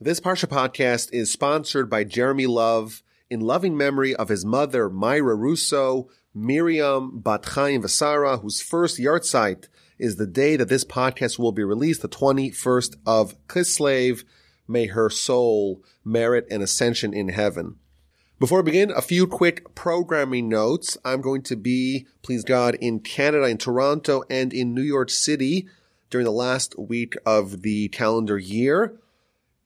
This Parsha podcast is sponsored by Jeremy Love in loving memory of his mother, Myra Russo, Miriam Bat Chaim Vasara, whose first yahrzeit is the day that this podcast will be released, the 21st of Kislev. May her soul merit an ascension in heaven. Before we begin, a few quick programming notes. I'm going to be, please God, in Canada, in Toronto, and in New York City during the last week of the calendar year.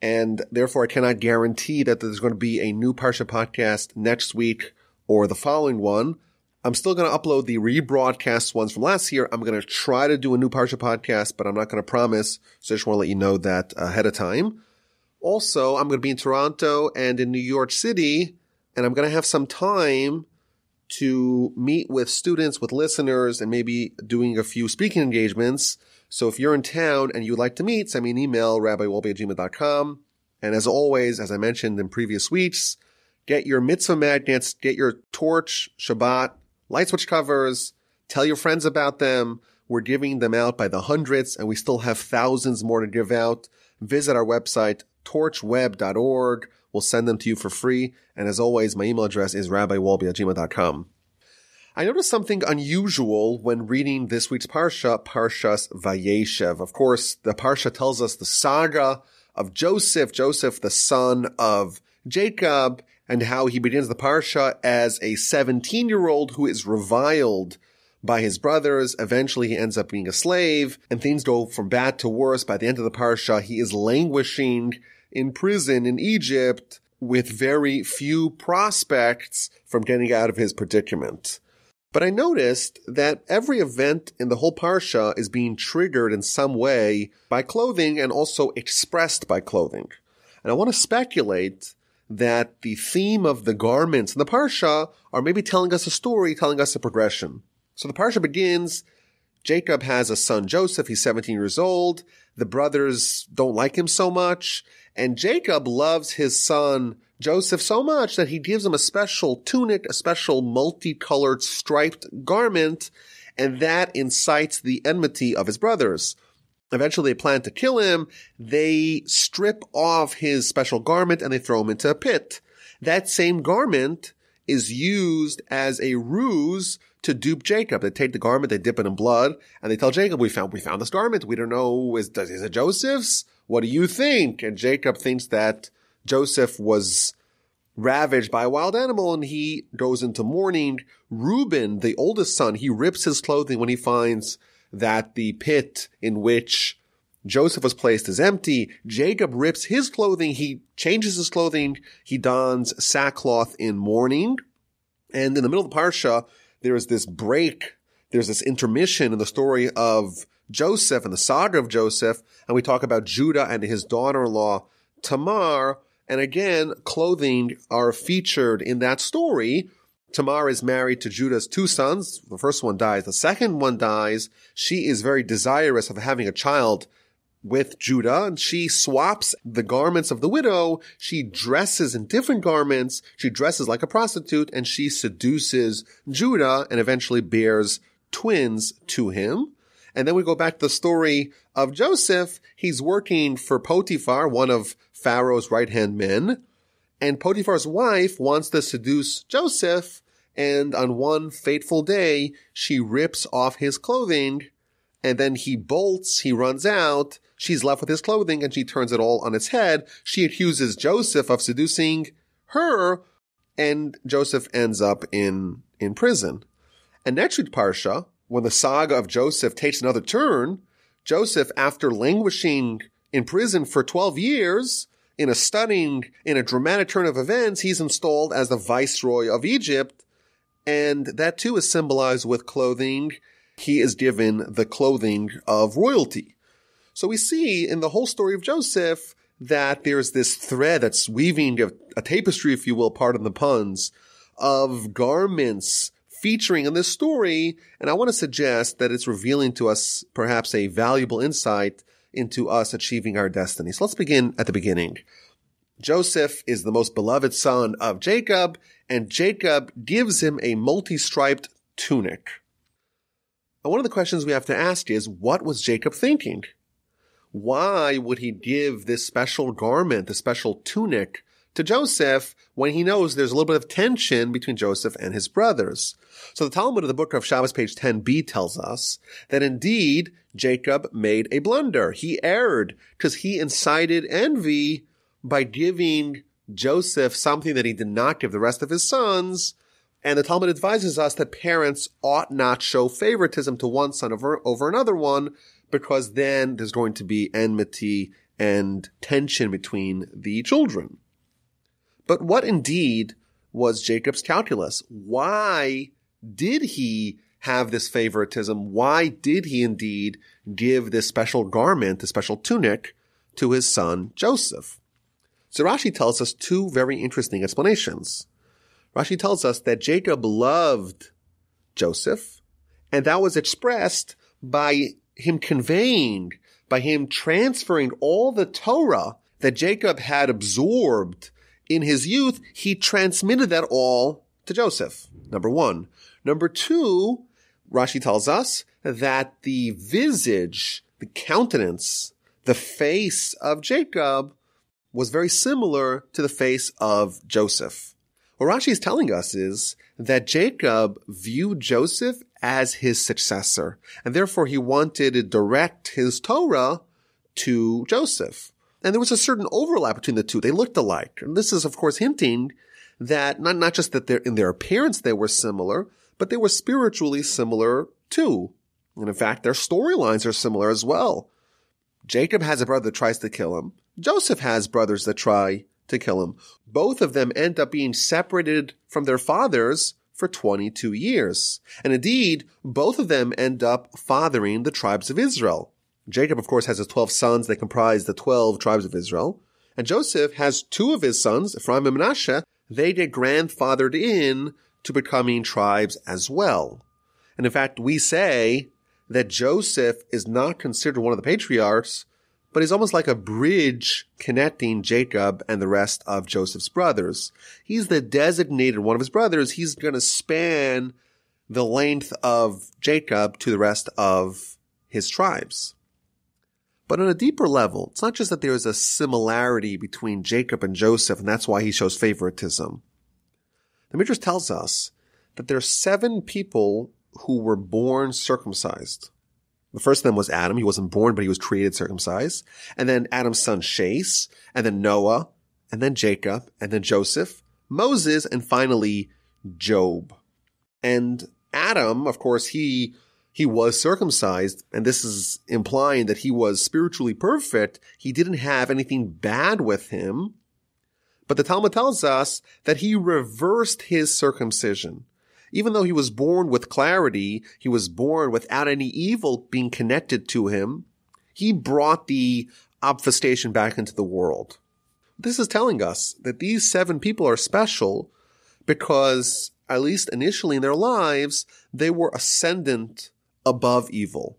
And therefore, I cannot guarantee that there's going to be a new Parsha podcast next week or the following one. I'm still going to upload the rebroadcast ones from last year. I'm going to try to do a new Parsha podcast, but I'm not going to promise. So I just want to let you know that ahead of time. Also, I'm going to be in Toronto and in New York City, and I'm going to have some time to meet with students, with listeners, and maybe doing a few speaking engagements. So if you're in town and you'd like to meet, send me an email, rabbiwolbe@gmail.com. And as always, as I mentioned in previous weeks, get your mitzvah magnets, get your torch, Shabbat, light switch covers, tell your friends about them. We're giving them out by the hundreds, and we still have thousands more to give out. Visit our website, torchweb.org. We'll send them to you for free. And as always, my email address is rabbiwolbe@gmail.com. I noticed something unusual when reading this week's Parsha, Parshas Vayeishev. Of course, the Parsha tells us the saga of Joseph, the son of Jacob, and how he begins the Parsha as a 17-year-old who is reviled by his brothers. Eventually, he ends up being a slave, and things go from bad to worse. By the end of the Parsha, he is languishing in prison in Egypt with very few prospects from getting out of his predicament. But I noticed that every event in the whole Parsha is being triggered in some way by clothing and also expressed by clothing. And I want to speculate that the theme of the garments in the Parsha are maybe telling us a story, telling us a progression. So the Parsha begins, Jacob has a son Joseph, he's 17 years old, the brothers don't like him so much, and Jacob loves his son Joseph so much that he gives him a special tunic, a special multicolored striped garment, and that incites the enmity of his brothers. Eventually they plan to kill him. They strip off his special garment and they throw him into a pit. That same garment is used as a ruse to dupe Jacob. They take the garment, they dip it in blood, and they tell Jacob, we found this garment. We don't know, is it Joseph's? What do you think? And Jacob thinks that Joseph was ravaged by a wild animal, and he goes into mourning. Reuben, the oldest son, he rips his clothing when he finds that the pit in which Joseph was placed is empty. Jacob rips his clothing. He changes his clothing. He dons sackcloth in mourning. And in the middle of the Parsha, there is this break. There's this intermission in the story of Joseph and the saga of Joseph. And we talk about Judah and his daughter-in-law, Tamar. And again, clothing are featured in that story. Tamar is married to Judah's two sons. The first one dies. The second one dies. She is very desirous of having a child with Judah, and she swaps the garments of the widow. She dresses in different garments. She dresses like a prostitute, and she seduces Judah and eventually bears twins to him. And then we go back to the story of Joseph. He's working for Potiphar, one of Pharaoh's right-hand men, and Potiphar's wife wants to seduce Joseph, and on one fateful day, she rips off his clothing, and then he bolts, he runs out, she's left with his clothing, and she turns it all on its head. She accuses Joseph of seducing her, and Joseph ends up in prison. And next week's Parsha, when the saga of Joseph takes another turn, Joseph, after languishing in prison for 12 years, in a dramatic turn of events, he's installed as the viceroy of Egypt, and that too is symbolized with clothing. He is given the clothing of royalty. So we see in the whole story of Joseph that there's this thread that's weaving a tapestry, if you will, pardon the puns, of garments featuring in this story, and I want to suggest that it's revealing to us perhaps a valuable insight into us achieving our destiny. So let's begin at the beginning. Joseph is the most beloved son of Jacob, and Jacob gives him a multi-striped tunic. And one of the questions we have to ask is, what was Jacob thinking? why would he give this special garment, this special tunic to Joseph when he knows there's a little bit of tension between Joseph and his brothers? So the Talmud of the book of Shabbos, page 10b, tells us that indeed Jacob made a blunder. He erred because he incited envy by giving Joseph something that he did not give the rest of his sons. And the Talmud advises us that parents ought not show favoritism to one son over another one, because then there's going to be enmity and tension between the children. But what indeed was Jacob's calculus? Why did he have this favoritism? Why did he indeed give this special garment, this special tunic, to his son Joseph? So Rashi tells us two very interesting explanations. Rashi tells us that Jacob loved Joseph, and that was expressed by him conveying, by him transferring all the Torah that Jacob had absorbed in his youth. He transmitted that all to Joseph, number one. Number two, Rashi tells us that the visage, the countenance, the face of Jacob was very similar to the face of Joseph. What Rashi is telling us is that Jacob viewed Joseph as his successor, and therefore he wanted to direct his Torah to Joseph. And there was a certain overlap between the two. They looked alike. And this is, of course, hinting that not just that in their appearance they were similar, but they were spiritually similar too. And in fact, their storylines are similar as well. Jacob has a brother that tries to kill him. Joseph has brothers that try to kill him. Both of them end up being separated from their fathers for 22 years. And indeed, both of them end up fathering the tribes of Israel. Jacob, of course, has his 12 sons that comprise the 12 tribes of Israel. And Joseph has two of his sons, Ephraim and Manasseh. They get grandfathered in to becoming tribes as well. And in fact, we say that Joseph is not considered one of the patriarchs, but he's almost like a bridge connecting Jacob and the rest of Joseph's brothers. He's the designated one of his brothers. He's going to span the length of Jacob to the rest of his tribes. But on a deeper level, it's not just that there is a similarity between Jacob and Joseph, and that's why he shows favoritism. The Midrash tells us that there are 7 people who were born circumcised. The first of them was Adam. He wasn't born, but he was created circumcised. And then Adam's son Shase, and then Noah, and then Jacob, and then Joseph, Moses, and finally Job. And Adam, of course, he was circumcised, and this is implying that he was spiritually perfect. He didn't have anything bad with him. But the Talmud tells us that he reversed his circumcision. Even though he was born with clarity, he was born without any evil being connected to him, he brought the obfuscation back into the world. This is telling us that these 7 people are special because, at least initially in their lives, they were ascendant above evil.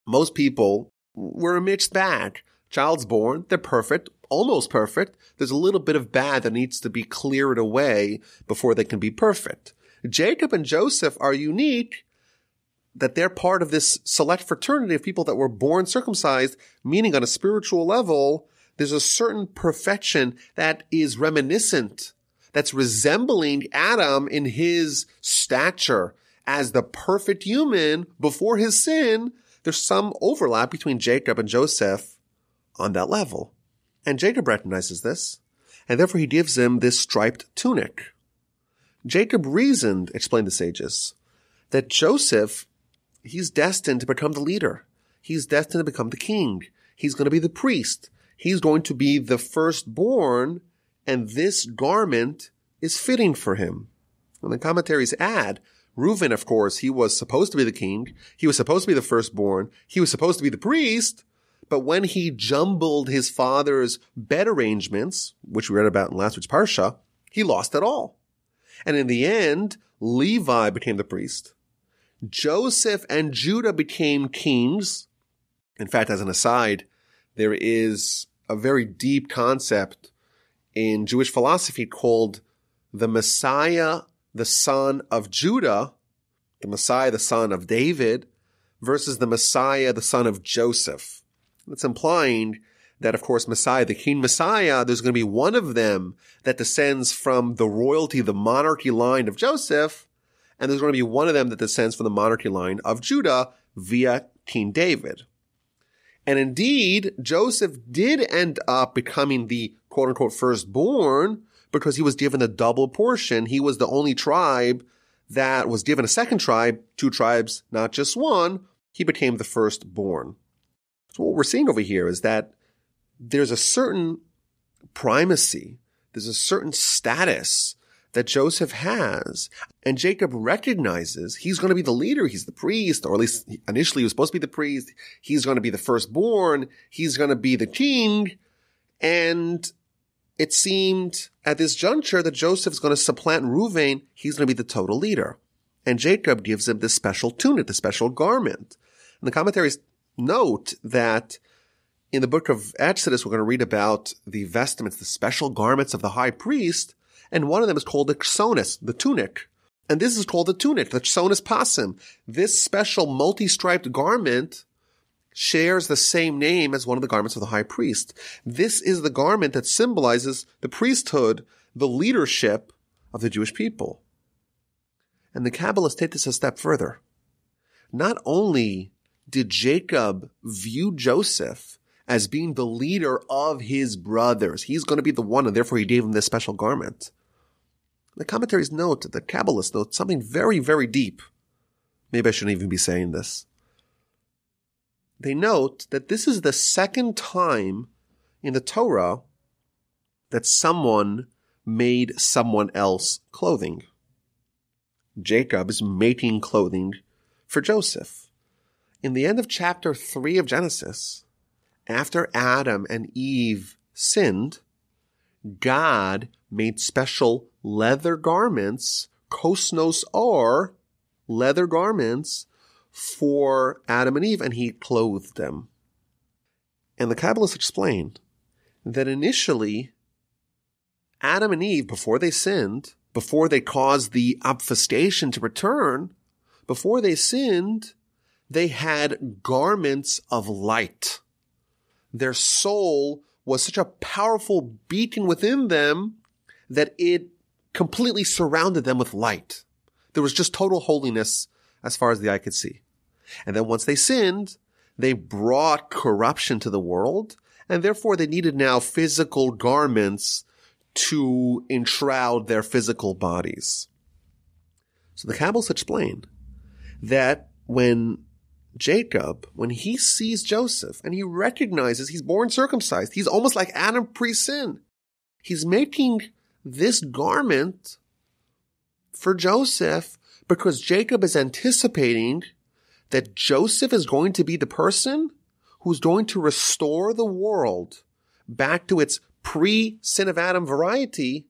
Most people were a mixed bag. Child's born, they're perfect, almost perfect. There's a little bit of bad that needs to be cleared away before they can be perfect. Jacob and Joseph are unique, that they're part of this select fraternity of people that were born circumcised, meaning on a spiritual level, there's a certain perfection that is reminiscent, that's resembling Adam in his stature as the perfect human before his sin. There's some overlap between Jacob and Joseph on that level. And Jacob recognizes this, and therefore he gives him this striped tunic. Jacob reasoned, explained the sages, that Joseph, he's destined to become the leader. He's destined to become the king. He's going to be the priest. He's going to be the firstborn, and this garment is fitting for him. And the commentaries add, Reuben, of course, he was supposed to be the king. He was supposed to be the firstborn. He was supposed to be the priest. But when he jumbled his father's bed arrangements, which we read about in last week's Parsha, he lost it all. And in the end, Levi became the priest. Joseph and Judah became kings. In fact, as an aside, there is a very deep concept in Jewish philosophy called the Messiah, the son of Judah, the Messiah, the son of David, versus the Messiah, the son of Joseph. That's implying that, of course, Messiah, the King Messiah, there's going to be one of them that descends from the royalty, the monarchy line of Joseph, and there's going to be one of them that descends from the monarchy line of Judah via King David. And indeed, Joseph did end up becoming the quote-unquote firstborn because he was given a double portion. He was the only tribe that was given a second tribe, 2 tribes, not just one. He became the firstborn. So what we're seeing over here is that there's a certain primacy, there's a certain status that Joseph has, and Jacob recognizes he's going to be the leader, he's the priest, or at least initially he was supposed to be the priest, he's going to be the firstborn, he's going to be the king, and it seemed at this juncture that Joseph's going to supplant Reuben, he's going to be the total leader. And Jacob gives him this special tunic, the special garment. And the commentaries note that in the book of Exodus, we're going to read about the vestments, the special garments of the high priest, and one of them is called the chsonis, the tunic. And this is called the tunic, the chsonis pasim. This special multi-striped garment shares the same name as one of the garments of the high priest. This is the garment that symbolizes the priesthood, the leadership of the Jewish people. And the Kabbalists take this a step further. Not only did Jacob view Joseph as being the leader of his brothers, he's going to be the one, and therefore he gave him this special garment. The commentaries note, the Kabbalists note something very, very deep. Maybe I shouldn't even be saying this. They note that this is the second time in the Torah that someone made someone else clothing. Jacob is making clothing for Joseph. In the end of chapter 3 of Genesis, after Adam and Eve sinned, God made special leather garments, kosnos or leather garments, for Adam and Eve, and he clothed them. And the Kabbalists explain that initially, Adam and Eve, before they sinned, before they caused the obfuscation to return, before they sinned, they had garments of light. Their soul was such a powerful beacon within them that it completely surrounded them with light. There was just total holiness as far as the eye could see. And then once they sinned, they brought corruption to the world, and therefore they needed now physical garments to enshroud their physical bodies. So the Kabbalists explain that when Jacob, when he sees Joseph and he recognizes he's born circumcised, he's almost like Adam pre-sin. He's making this garment for Joseph because Jacob is anticipating that Joseph is going to be the person who's going to restore the world back to its pre-sin of Adam variety.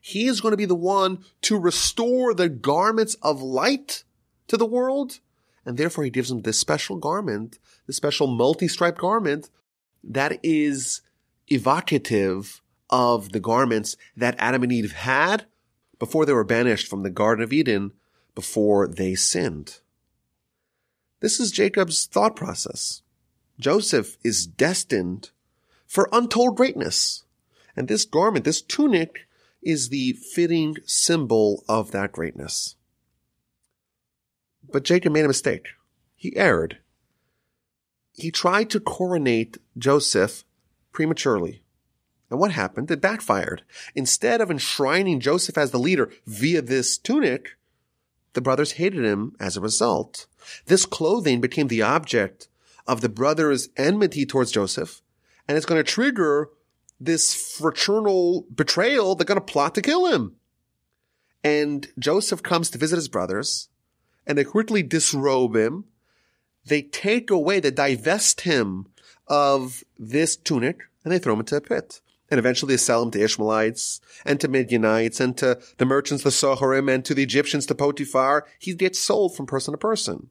He is going to be the one to restore the garments of light to the world. And therefore he gives him this special garment, this special multi-striped garment that is evocative of the garments that Adam and Eve had before they were banished from the Garden of Eden, before they sinned. This is Jacob's thought process. Joseph is destined for untold greatness. And this garment, this tunic, is the fitting symbol of that greatness. But Jacob made a mistake. He erred. He tried to coronate Joseph prematurely. And what happened? It backfired. Instead of enshrining Joseph as the leader via this tunic, the brothers hated him as a result. This clothing became the object of the brothers' enmity towards Joseph, and it's going to trigger this fraternal betrayal. They're going to plot to kill him. And Joseph comes to visit his brothers, and they quickly disrobe him. They take away, they divest him of this tunic, and they throw him into a pit. And eventually they sell him to Ishmaelites, and to Midianites, and to the merchants, the Soharim, and to the Egyptians, to Potiphar. He gets sold from person to person.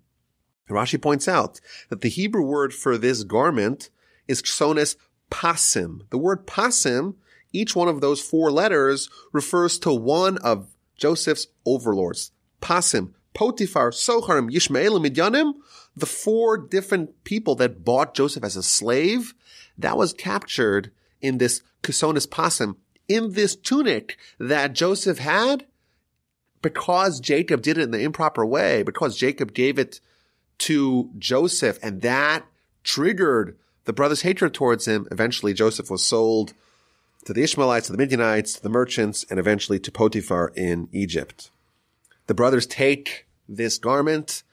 Rashi points out that the Hebrew word for this garment is chsonis pasim. The word pasim, each one of those 4 letters refers to one of Joseph's overlords. Pasim, Potiphar, Socharim, Yishmael, Midyanim, the 4 different people that bought Joseph as a slave, that was captured in this Kusonis Pasim, in this tunic that Joseph had, because Jacob did it in the improper way, because Jacob gave it to Joseph, and that triggered the brothers' hatred towards him. Eventually, Joseph was sold to the Ishmaelites, to the Midianites, to the merchants, and eventually to Potiphar in Egypt. The brothers take this garment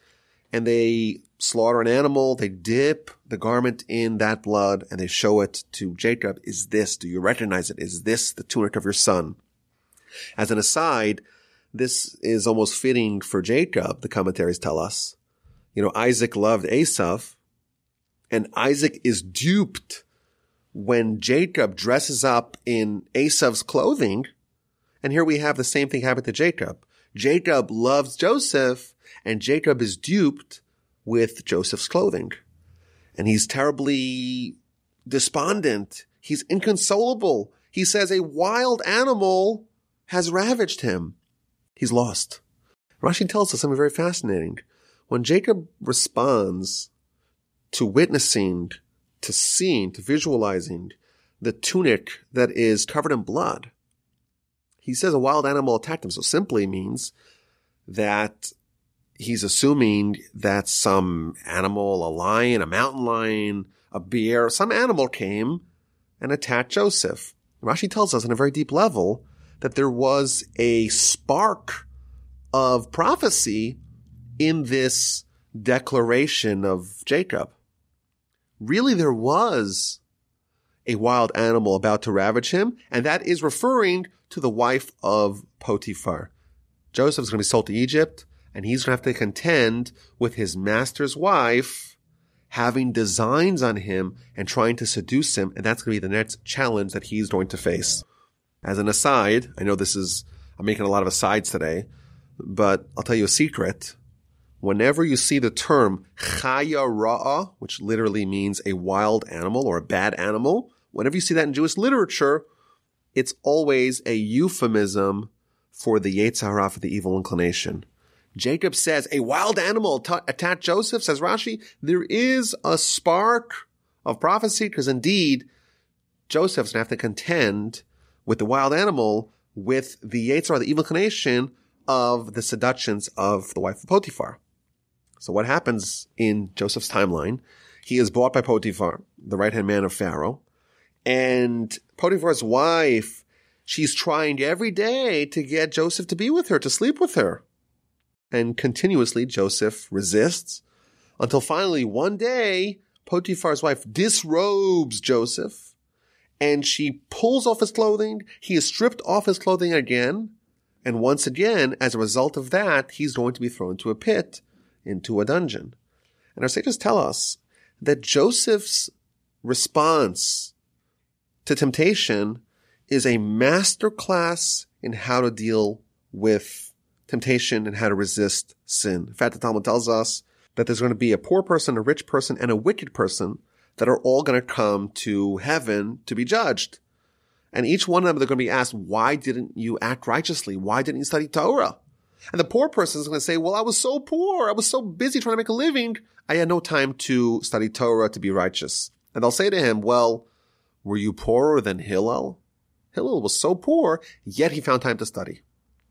and they slaughter an animal. They dip the garment in that blood and they show it to Jacob. Is this, do you recognize it? Is this the tunic of your son? As an aside, this is almost fitting for Jacob, the commentaries tell us. Isaac loved Esav, and Isaac is duped when Jacob dresses up in Esav's clothing. And here we have the same thing happen to Jacob. Jacob loves Joseph, and Jacob is duped with Joseph's clothing. And he's terribly despondent. He's inconsolable. He says a wild animal has ravaged him. He's lost. Rashi tells us something very fascinating. When Jacob responds to witnessing, to seeing, to visualizing the tunic that is covered in blood, he says a wild animal attacked him. So simply means that he's assuming that some animal, a lion, a mountain lion, a bear, some animal came and attacked Joseph. Rashi tells us on a very deep level that there was a spark of prophecy in this declaration of Jacob. Really, there was a wild animal about to ravage him, and that is referring to the wife of Potiphar. Joseph's going to be sold to Egypt, and he's going to have to contend with his master's wife having designs on him and trying to seduce him, and that's going to be the next challenge that he's going to face. As an aside, I know I'm making a lot of asides today, but I'll tell you a secret. Whenever you see the term chaya ra'ah, which literally means a wild animal or a bad animal, whenever you see that in Jewish literature, it's always a euphemism for the Yetzer Hara, for the evil inclination. Jacob says, a wild animal attacked Joseph, says Rashi. There is a spark of prophecy, because indeed, Joseph's going to have to contend with the wild animal, with the Yetzer Hara, the evil inclination of the seductions of the wife of Potiphar. So what happens in Joseph's timeline? He is bought by Potiphar, the right-hand man of Pharaoh, and Potiphar's wife, she's trying every day to get Joseph to be with her, to sleep with her. And continuously Joseph resists until finally one day Potiphar's wife disrobes Joseph and she pulls off his clothing. He is stripped off his clothing again. And once again, as a result of that, he's going to be thrown into a pit, into a dungeon. And our sages tell us that Joseph's response to temptation is a masterclass in how to deal with temptation and how to resist sin. In fact, the Talmud tells us that there's going to be a poor person, a rich person, and a wicked person that are all going to come to heaven to be judged. And each one of them, they're going to be asked, why didn't you act righteously? Why didn't you study Torah? And the poor person is going to say, well, I was so poor. I was so busy trying to make a living. I had no time to study Torah, to be righteous. And they'll say to him, well, were you poorer than Hillel? Hillel was so poor, yet he found time to study.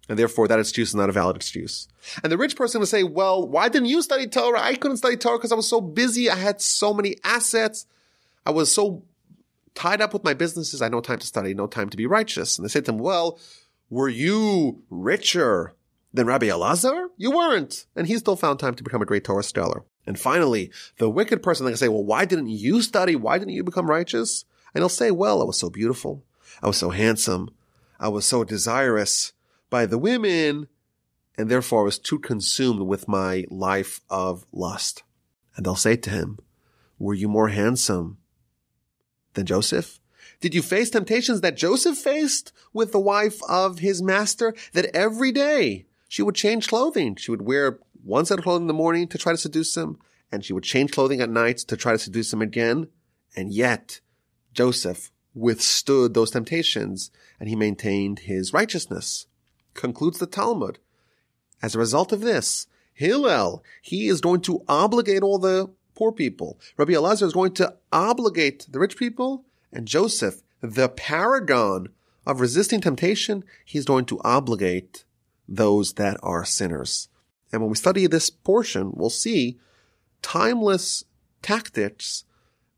And therefore, that excuse is not a valid excuse. And the rich person will say, well, why didn't you study Torah? I couldn't study Torah because I was so busy. I had so many assets. I was so tied up with my businesses. I had no time to study, no time to be righteous. And they said to him, well, were you richer than Rabbi Elazar? You weren't. And he still found time to become a great Torah scholar. And finally, the wicked person, they can say, well, why didn't you study? Why didn't you become righteous? And he'll say, well, I was so beautiful. I was so handsome. I was so desirous by the women, and therefore I was too consumed with my life of lust. And they'll say to him, were you more handsome than Joseph? Did you face temptations that Joseph faced with the wife of his master? That every day she would change clothing. She would wear one set of clothing in the morning to try to seduce him, and she would change clothing at night to try to seduce him again. And yet Joseph withstood those temptations, and he maintained his righteousness. Concludes the Talmud. As a result of this, Hillel, he is going to obligate all the poor people. Rabbi Elazar is going to obligate the rich people. And Joseph, the paragon of resisting temptation, he's going to obligate those that are sinners. And when we study this portion, we'll see timeless tactics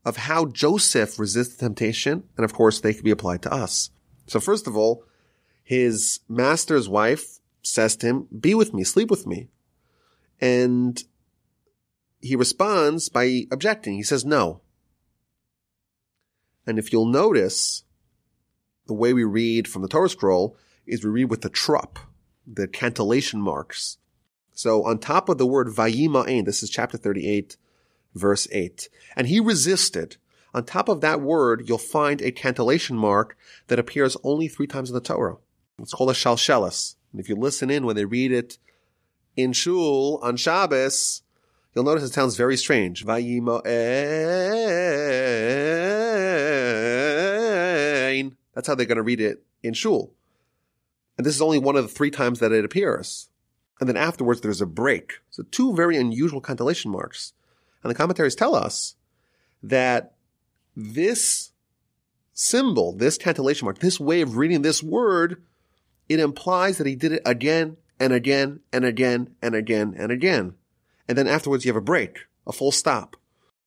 of how Joseph resists temptation. And of course, they can be applied to us. So first of all, his master's wife says to him, be with me, sleep with me. And he responds by objecting. He says no. And if you'll notice, the way we read from the Torah scroll is we read with the trup, the cantillation marks. So on top of the word vayima'en, this is chapter 38, verse 8. And he resisted. On top of that word, you'll find a cantillation mark that appears only 3 times in the Torah. It's called a shalshelis. And if you listen in when they read it in shul on Shabbos, you'll notice it sounds very strange. Vayima'en. That's how they're going to read it in shul. And this is only one of the 3 times that it appears. And then afterwards, there's a break. So 2 very unusual cantillation marks. And the commentaries tell us that this symbol, this cantillation mark, this way of reading this word, it implies that he did it again and again and again and again and again. And then afterwards you have a break, a full stop.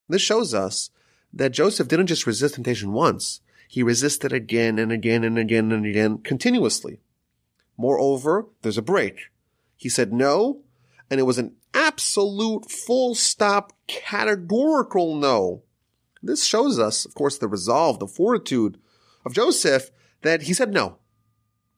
This shows us that Joseph didn't just resist temptation once. He resisted again and again and again and again continuously. Moreover, there's a break. He said no, and it was an absolute full stop, categorical no. This shows us, of course, the resolve, the fortitude of Joseph that he said no.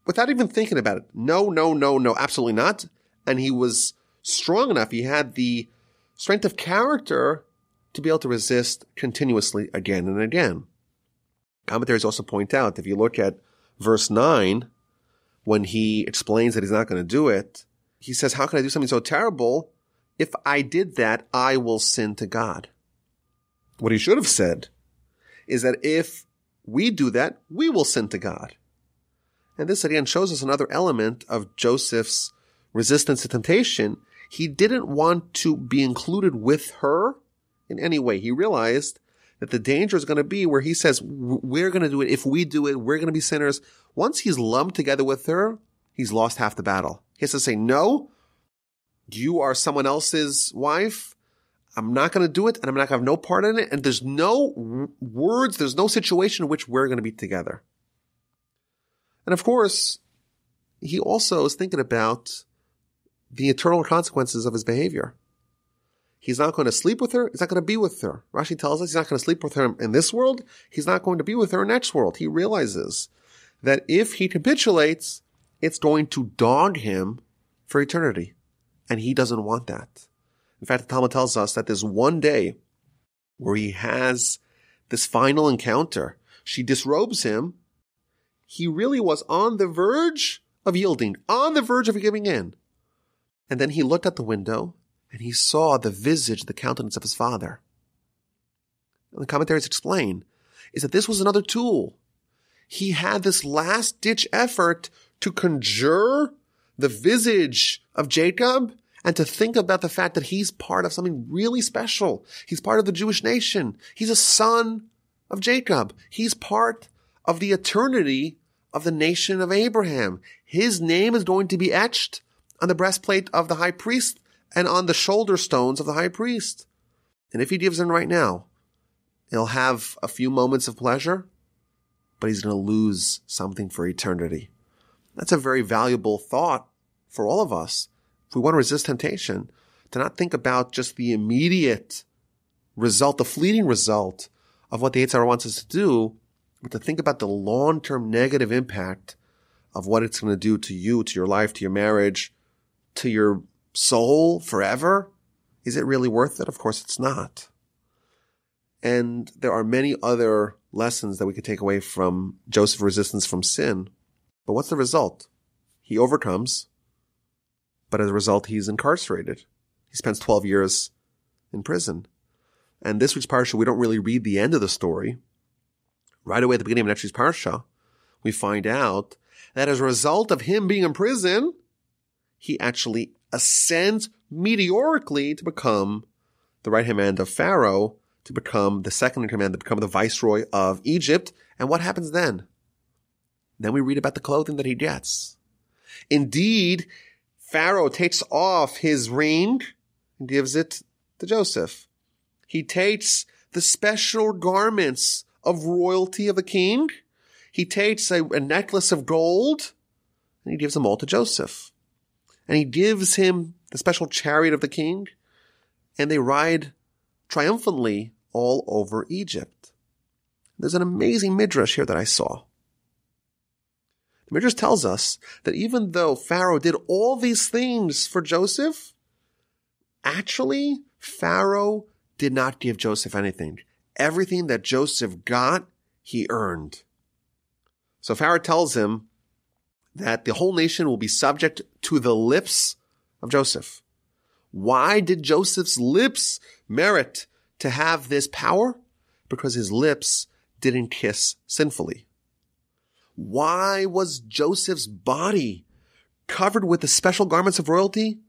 Without even thinking about it. No, no, no, no, absolutely not. And he was strong enough. He had the strength of character to be able to resist continuously again and again. Commentaries also point out, if you look at verse 9, when he explains that he's not going to do it, he says, how can I do something so terrible? If I did that, I will sin to God. What he should have said is that if we do that, we will sin to God. And this again shows us another element of Joseph's resistance to temptation. He didn't want to be included with her in any way. He realized that the danger is going to be where he says, we're going to do it. If we do it, we're going to be sinners. Once he's lumped together with her, he's lost half the battle. He has to say, no, you are someone else's wife. I'm not going to do it, and I'm not going to have no part in it. And there's no words, there's no situation in which we're going to be together. And of course, he also is thinking about the eternal consequences of his behavior. He's not going to sleep with her. He's not going to be with her. Rashi tells us he's not going to sleep with her in this world. He's not going to be with her in the next world. He realizes that if he capitulates, it's going to dog him for eternity. And he doesn't want that. In fact, the Talmud tells us that there's one day where he has this final encounter. She disrobes him. He really was on the verge of yielding, on the verge of giving in. And then he looked at the window and he saw the visage, the countenance of his father. And the commentaries explain is that this was another tool. He had this last-ditch effort to conjure the visage of Jacob and to think about the fact that he's part of something really special. He's part of the Jewish nation. He's a son of Jacob. He's part of the eternity of the nation of Abraham. His name is going to be etched on the breastplate of the high priest and on the shoulder stones of the high priest. And if he gives in right now, he'll have a few moments of pleasure, but he's going to lose something for eternity. That's a very valuable thought for all of us. If we want to resist temptation, to not think about just the immediate result, the fleeting result of what the Yetzer Hara wants us to do, but to think about the long-term negative impact of what it's going to do to you, to your life, to your marriage, to your soul forever. Is it really worth it? Of course it's not. And there are many other lessons that we could take away from Joseph's resistance from sin. But what's the result? He overcomes, but as a result, he's incarcerated. He spends 12 years in prison. And this week's Parsha, we don't really read the end of the story. Right away at the beginning of next week's Parsha, we find out that as a result of him being in prison, he actually ascends meteorically to become the right-hand man of Pharaoh, to become the second in command, to become the viceroy of Egypt. And what happens then? Then we read about the clothing that he gets. Indeed, Pharaoh takes off his ring and gives it to Joseph. He takes the special garments of royalty of the king. He takes a necklace of gold and he gives them all to Joseph. And he gives him the special chariot of the king, and they ride triumphantly all over Egypt. There's an amazing midrash here that I saw. The midrash tells us that even though Pharaoh did all these things for Joseph, actually Pharaoh did not give Joseph anything. Everything that Joseph got, he earned. So Pharaoh tells him that the whole nation will be subject to the lips of Joseph. Why did Joseph's lips merit to have this power? Because his lips didn't kiss sinfully. Why was Joseph's body covered with the special garments of royalty?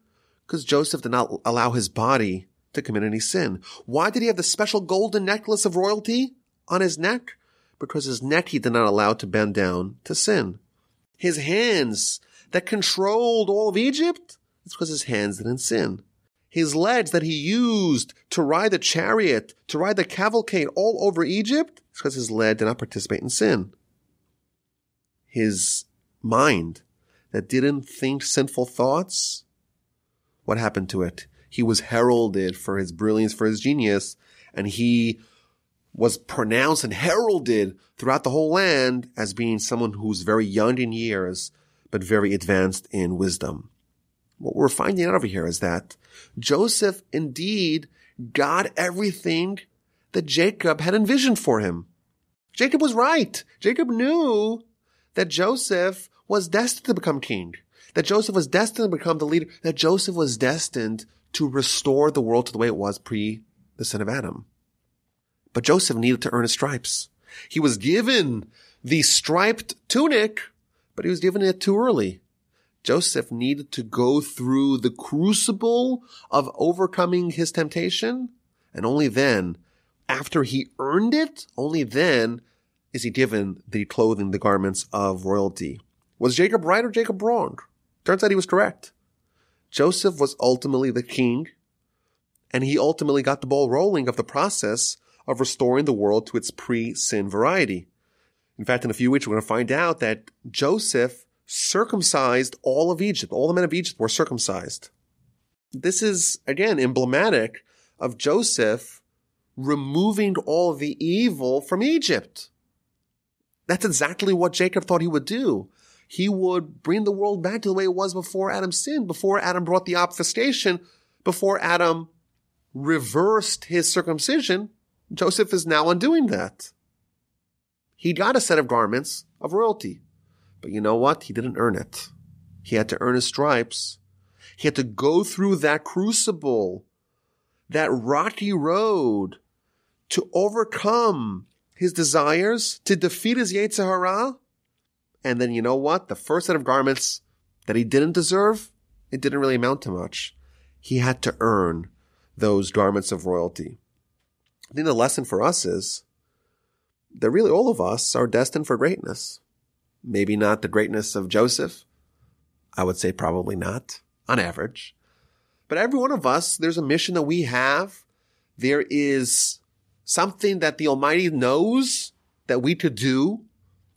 Because Joseph did not allow his body to commit any sin. Why did he have the special golden necklace of royalty on his neck? Because his neck he did not allow to bend down to sin. His hands that controlled all of Egypt, it's because his hands didn't sin. His legs that he used to ride the chariot, to ride the cavalcade all over Egypt, it's because his leg did not participate in sin. His mind that didn't think sinful thoughts, what happened to it? He was heralded for his brilliance, for his genius, and he was pronounced and heralded throughout the whole land as being someone who's very young in years, but very advanced in wisdom. What we're finding out over here is that Joseph indeed got everything that Jacob had envisioned for him. Jacob was right. Jacob knew that Joseph was destined to become king, that Joseph was destined to become the leader, that Joseph was destined to restore the world to the way it was pre the sin of Adam. But Joseph needed to earn his stripes. He was given the striped tunic, but he was given it too early. Joseph needed to go through the crucible of overcoming his temptation, and only then, after he earned it, only then is he given the clothing, the garments of royalty. Was Jacob right or Jacob wrong? Turns out he was correct. Joseph was ultimately the king, and he ultimately got the ball rolling of the process of restoring the world to its pre-sin variety. In fact, in a few weeks, we're going to find out that Joseph circumcised all of Egypt. All the men of Egypt were circumcised. This is, again, emblematic of Joseph removing all of the evil from Egypt. That's exactly what Jacob thought he would do. He would bring the world back to the way it was before Adam sinned, before Adam brought the obfuscation, before Adam reversed his circumcision. Joseph is now undoing that. He got a set of garments of royalty. But you know what? He didn't earn it. He had to earn his stripes. He had to go through that crucible, that rocky road, to overcome his desires, to defeat his Yetzer Hara. And then you know what? The first set of garments that he didn't deserve, it didn't really amount to much. He had to earn those garments of royalty. I think the lesson for us is that really all of us are destined for greatness. Maybe not the greatness of Joseph. I would say probably not, on average. But every one of us, there's a mission that we have. There is something that the Almighty knows that we could do,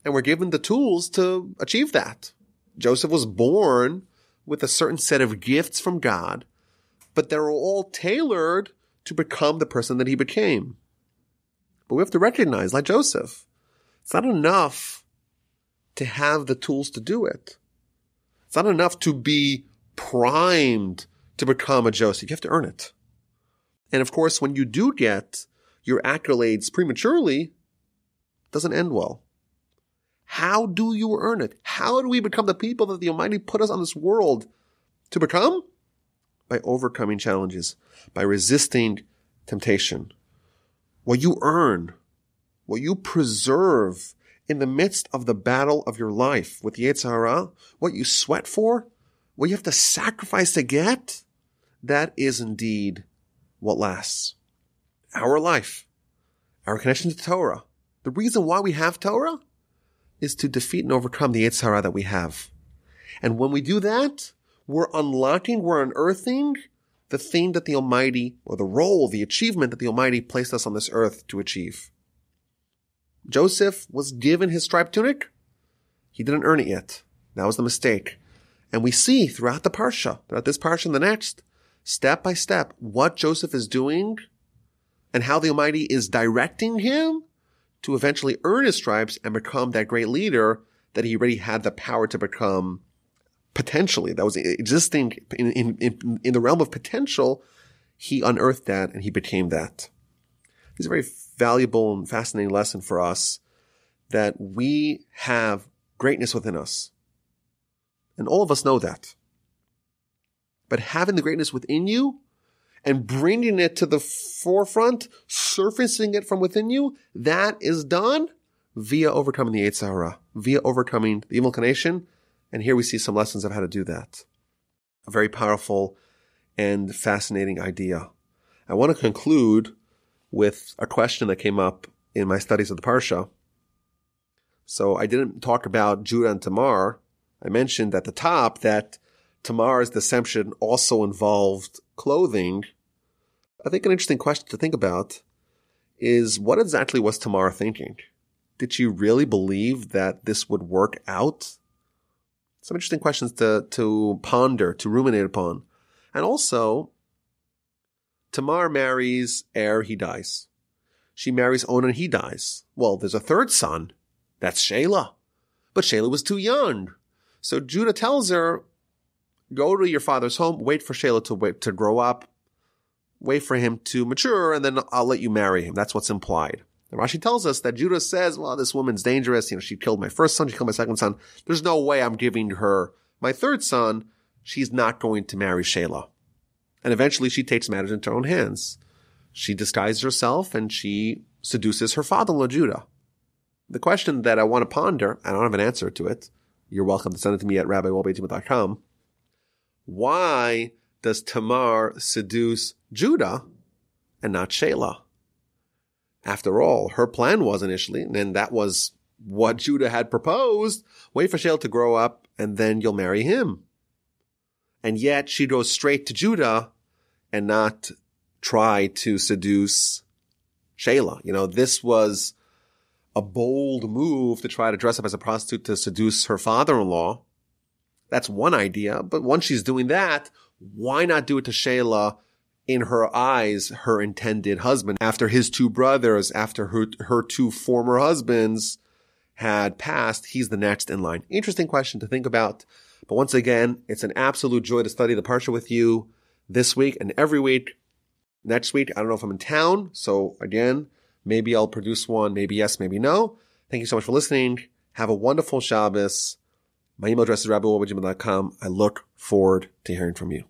and we're given the tools to achieve that. Joseph was born with a certain set of gifts from God, but they were all tailored to become the person that he became. But we have to recognize, like Joseph, it's not enough to have the tools to do it. It's not enough to be primed to become a Joseph. You have to earn it. And of course, when you do get your accolades prematurely, it doesn't end well. How do you earn it? How do we become the people that the Almighty put us on this world to become? By overcoming challenges, by resisting temptation. What you earn, what you preserve in the midst of the battle of your life with the Yetzer Hara, what you sweat for, what you have to sacrifice to get, that is indeed what lasts. Our life, our connection to Torah. The reason why we have Torah is to defeat and overcome the Yetzer Hara that we have. And when we do that, we're unearthing the thing that the Almighty, or the role, the achievement that the Almighty placed us on this earth to achieve. Joseph was given his striped tunic. He didn't earn it yet. That was the mistake. And we see throughout the Parsha, throughout this Parsha and the next, step by step, what Joseph is doing and how the Almighty is directing him to eventually earn his stripes and become that great leader that he already had the power to become potentially. That was existing in the realm of potential. He unearthed that and he became that. It's a very valuable and fascinating lesson for us that we have greatness within us. And all of us know that. But having the greatness within you and bringing it to the forefront, surfacing it from within you, that is done via overcoming the Yetzer Hara, via overcoming the evil inclination. And here we see some lessons of how to do that. A very powerful and fascinating idea. I want to conclude with a question that came up in my studies of the Parsha. So I didn't talk about Judah and Tamar. I mentioned at the top that Tamar's deception also involved clothing. I think an interesting question to think about is, what exactly was Tamar thinking? Did she really believe that this would work out? Some interesting questions to ponder, to ruminate upon. And also, Tamar marries he dies. She marries Onan, he dies. Well, there's a third son. That's Shelah. But Shelah was too young. So Judah tells her, go to your father's home, wait for Shelah to grow up, wait for him to mature, and then I'll let you marry him. That's what's implied. And Rashi tells us that Judah says, well, this woman's dangerous. She killed my first son. She killed my second son. There's no way I'm giving her my third son. She's not going to marry Shelah. And eventually she takes matters into her own hands. She disguises herself and she seduces her father-in-law, Judah. The question that I want to ponder, I don't have an answer to it. You're welcome to send it to me at rabbiwolbeitima.com. Why does Tamar seduce Judah and not Shelah? After all, her plan was initially, and that was what Judah had proposed, wait for Shelah to grow up and then you'll marry him. And yet she goes straight to Judah and not try to seduce Shelah. This was a bold move to try to dress up as a prostitute to seduce her father-in-law. That's one idea. But once she's doing that, why not do it to Shelah, in her eyes, her intended husband, after his two brothers, after her two former husbands had passed? He's the next in line. Interesting question to think about. But once again, it's an absolute joy to study the Parsha with you this week and every week. Next week, I don't know if I'm in town. So again, maybe I'll produce one. Maybe yes, maybe no. Thank you so much for listening. Have a wonderful Shabbos. My email address is rabbiwolbeitima.com. I look forward to hearing from you.